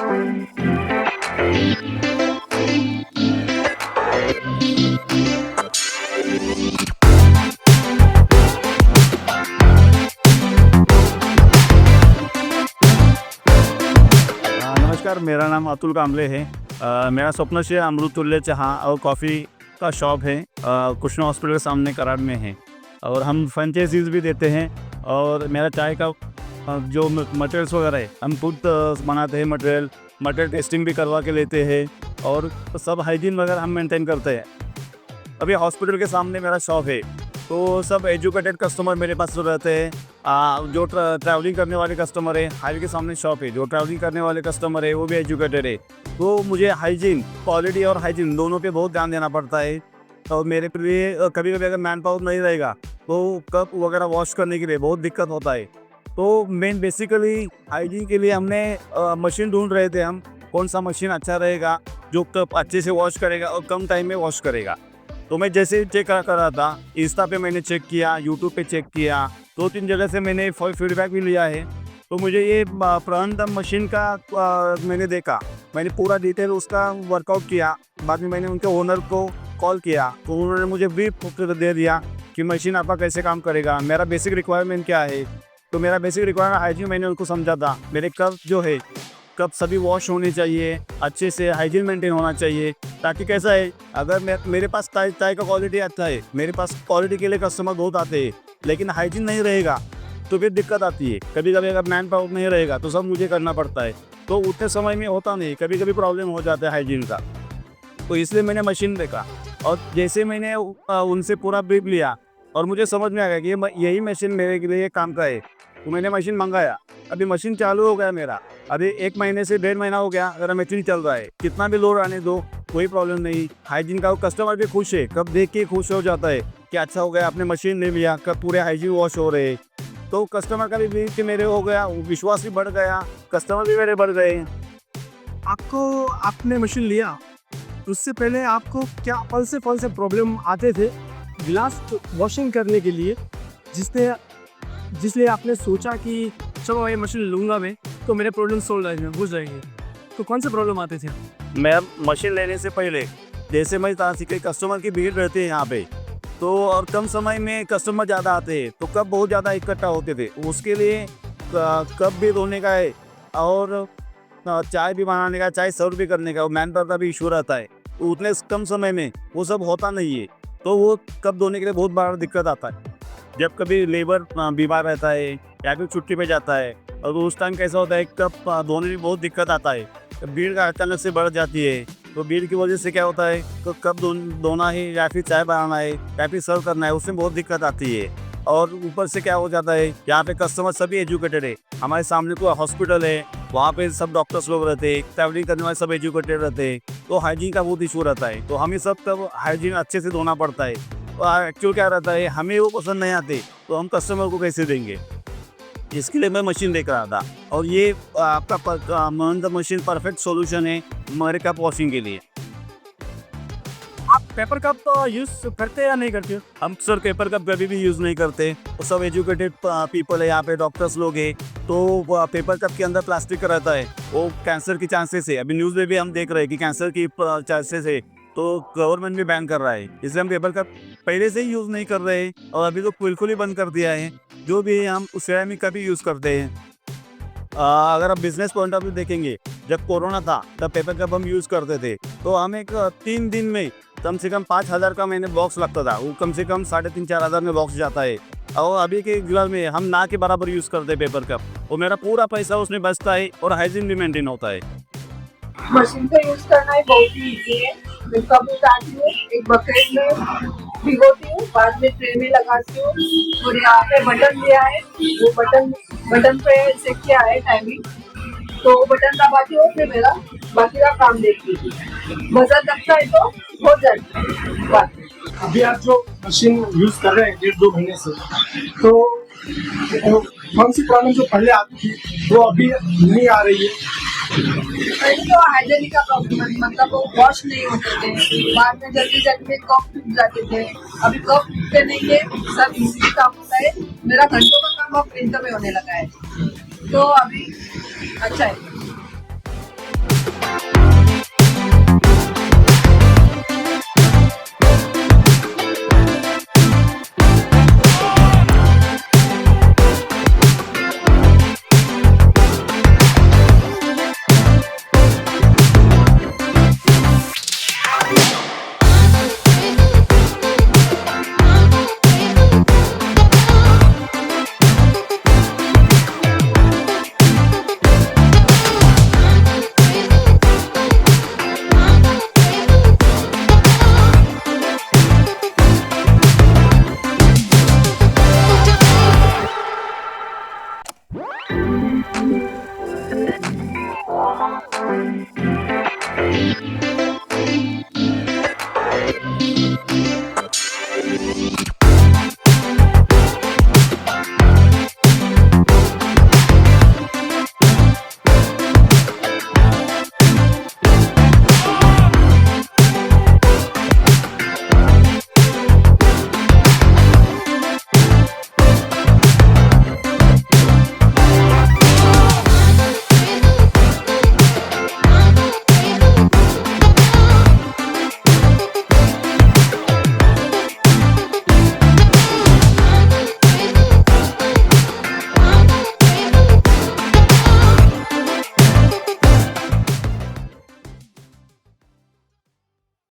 नमस्कार, मेरा नाम अतुल कांबले है। मेरा स्वप्नश्री अमृततुल्य चहा और कॉफ़ी का शॉप है, कृष्णा हॉस्पिटल के सामने कराड़ में है। और हम फ्रेंचाइजीज भी देते हैं। और मेरा चाय का जो मटेरियल्स वगैरह है, हम खुद बनाते हैं। मटेरियल टेस्टिंग भी करवा के लेते हैं और सब हाइजीन वगैरह हम मेंटेन करते हैं। अभी हॉस्पिटल के सामने मेरा शॉप है, तो सब एजुकेटेड कस्टमर मेरे पास रहते हैं। जो ट्रैवलिंग करने वाले कस्टमर है, हाईवे के सामने शॉप है, जो ट्रैवलिंग करने वाले कस्टमर है वो भी एजुकेटेड है। तो मुझे हाइजीन, क्वालिटी और हाइजीन दोनों पे बहुत ध्यान देना पड़ता है। और मेरे लिए कभी कभी अगर मैन पावर नहीं रहेगा तो कप वगैरह वॉश करने के लिए बहुत दिक्कत होता है। तो मेन बेसिकली हाइजीन के लिए हमने मशीन ढूंढ रहे थे हम, कौन सा मशीन अच्छा रहेगा जो कप अच्छे से वॉश करेगा और कम टाइम में वॉश करेगा। तो मैं जैसे चेक कर रहा था, इंस्टा पे मैंने चेक किया, यूट्यूब पे चेक किया, 2-3 जगह से मैंने फीडबैक भी लिया है। तो मुझे ये प्रणदम मशीन का मैंने देखा, मैंने पूरा डिटेल उसका वर्कआउट किया। बाद में मैंने उनके ओनर को कॉल किया, तो उन्होंने मुझे ब्रीफ दे दिया कि मशीन आपका कैसे काम करेगा, मेरा बेसिक रिक्वायरमेंट क्या है। तो मेरा बेसिक रिक्वायरमेंट हाइजीन मैंने उनको समझा था। मेरे कप जो है, कप सभी वॉश होने चाहिए, अच्छे से हाइजीन मेंटेन होना चाहिए। ताकि कैसा है, अगर मेरे पास चाय का क्वालिटी अच्छा है, मेरे पास क्वालिटी के लिए कस्टमर बहुत आते हैं, लेकिन हाइजीन नहीं रहेगा तो फिर दिक्कत आती है। कभी कभी अगर मैन पावर नहीं रहेगा तो सब मुझे करना पड़ता है, तो उतने समय में होता नहीं, कभी कभी प्रॉब्लम हो जाता है हाइजीन का। तो इसलिए मैंने मशीन देखा और जैसे मैंने उनसे पूरा ब्रीफ लिया और मुझे समझ में आ गया कि यही मशीन मेरे के लिए काम का है, तो मैंने मशीन मंगाया। अभी मशीन चालू हो गया मेरा, अभी 1 महीने से 1.5 महीना हो गया मेरा मशीन चल रहा है। कितना भी लोड आने दो, कोई प्रॉब्लम नहीं। हाइजीन का कस्टमर भी खुश है, कब देख के खुश हो जाता है कि अच्छा हो गया, आपने मशीन ले लिया, कब पूरे हाइजीन वॉश हो रहे। तो कस्टमर का भी ब्रीफ मेरे हो गया, विश्वास भी बढ़ गया, कस्टमर भी मेरे बढ़ गए। आपने मशीन लिया, उससे पहले आपको क्या कौन से प्रॉब्लम आते थे गिलास वॉशिंग करने के लिए, जिसलिए आपने सोचा कि चलो ये मशीन लूँगा मैं तो मेरे प्रॉब्लम सॉल्व हो जाएंगे। तो कौन से प्रॉब्लम आते थे? मैं मशीन लेने से पहले, जैसे मैं ताकि कस्टमर की भीड़ रहती है यहाँ पे, तो और कम समय में कस्टमर ज़्यादा आते हैं, तो कप बहुत ज़्यादा इकट्ठा होते थे। उसके लिए कप भी धोने का है और चाय भी बनाने का, चाय सर्व भी करने का, मैन पावर का भी इशू रहता है। तो उतने कम समय में वो सब होता नहीं है, तो वो कप धोने के लिए बहुत बड़ा दिक्कत आता है। जब कभी लेबर बीमार रहता है या फिर छुट्टी पे जाता है, और उस टाइम कैसा होता है, कप धोने में बहुत दिक्कत आता है। भीड़ का अचानक से बढ़ जाती है, तो भीड़ की वजह से क्या होता है, तो कप धोना है या फिर चाय बनाना है या फिर सर्व करना है, उसमें बहुत दिक्कत आती है। और ऊपर से क्या हो जाता है, यहाँ पे कस्टमर सभी एजुकेटेड है। हमारे सामने कोई हॉस्पिटल है, वहाँ पे सब डॉक्टर्स लोग रहते हैं, ट्रैवलिंग करने वाले सब एजुकेटेड रहते हैं, तो हाइजीन का बहुत इशू रहता है। तो हमें सब तब हाइजीन अच्छे से धोना पड़ता है। और एक्चुअल क्या रहता है, हमें वो पसंद नहीं आते तो हम कस्टमर को कैसे देंगे। इसके लिए मैं मशीन देख रहा था, और ये आपका मशीन परफेक्ट सॉल्यूशन है हमारे कप वॉशिंग के लिए। आप पेपर कप तो यूज़ करते हैं या नहीं करते? हम सर पेपर कप कभी भी यूज़ नहीं करते। तो सब एजुकेटेड पीपल है यहाँ पे, डॉक्टर्स लोग हैं, तो पेपर कप के अंदर प्लास्टिक रहता है, वो कैंसर की चांसेस है। अभी न्यूज़ में भी हम देख रहे हैं कि कैंसर की चांसेस है, तो गवर्नमेंट भी बैन कर रहा है। इसलिए हम पेपर कप पहले से ही यूज़ नहीं कर रहे हैं, और अभी तो बिल्कुल ही बंद कर दिया है। जो भी है हम सिरेमिक का भी यूज़ करते हैं। अगर आप बिजनेस पॉइंट ऑफ व्यू देखेंगे, जब कोरोना था तब पेपर कप हम यूज़ करते थे, तो हम एक 3 दिन में कम से कम 5,000 का मैंने बॉक्स लगता था, वो कम से कम 3,500-4 हज़ार में बॉक्स जाता है। और अभी के युग में हम ना के बराबर यूज़ करते हैं पेपर कप, और मेरा पूरा पैसा उसमें बचता है और हाइजीन भी मेंटेन होता है। मशीन का यूज करना ही बहुत ही इजी है। मैं कप उठाती हूँ, एक बकेट में भिगोती हूँ, बाद में ट्रे में लगाती हूँ, और यहाँ पे बटन दिया है, वो बटन पे सेट किया है टाइमिंग, तो बटन दबाती हूँ, फिर मेरा बाकी का काम देखती हूँ। मजा लगता है तो हो जाता है बात। अभी आप जो मशीन यूज़ कर रहे हैं 1.5-2 महीने से, तो कौन सी प्रॉब्लम जो पहले आती थी वो अभी नहीं आ रही है? पहले तो हाइजीन का प्रॉब्लम, मतलब वो वॉश नहीं होते थे, बाद में जल्दी में कप टूट जाते थे। अभी कप टूटने के सब इजी काम होता है। मेरा घंटों का काम अब मिनटों में होने लगा है, तो अभी अच्छा है।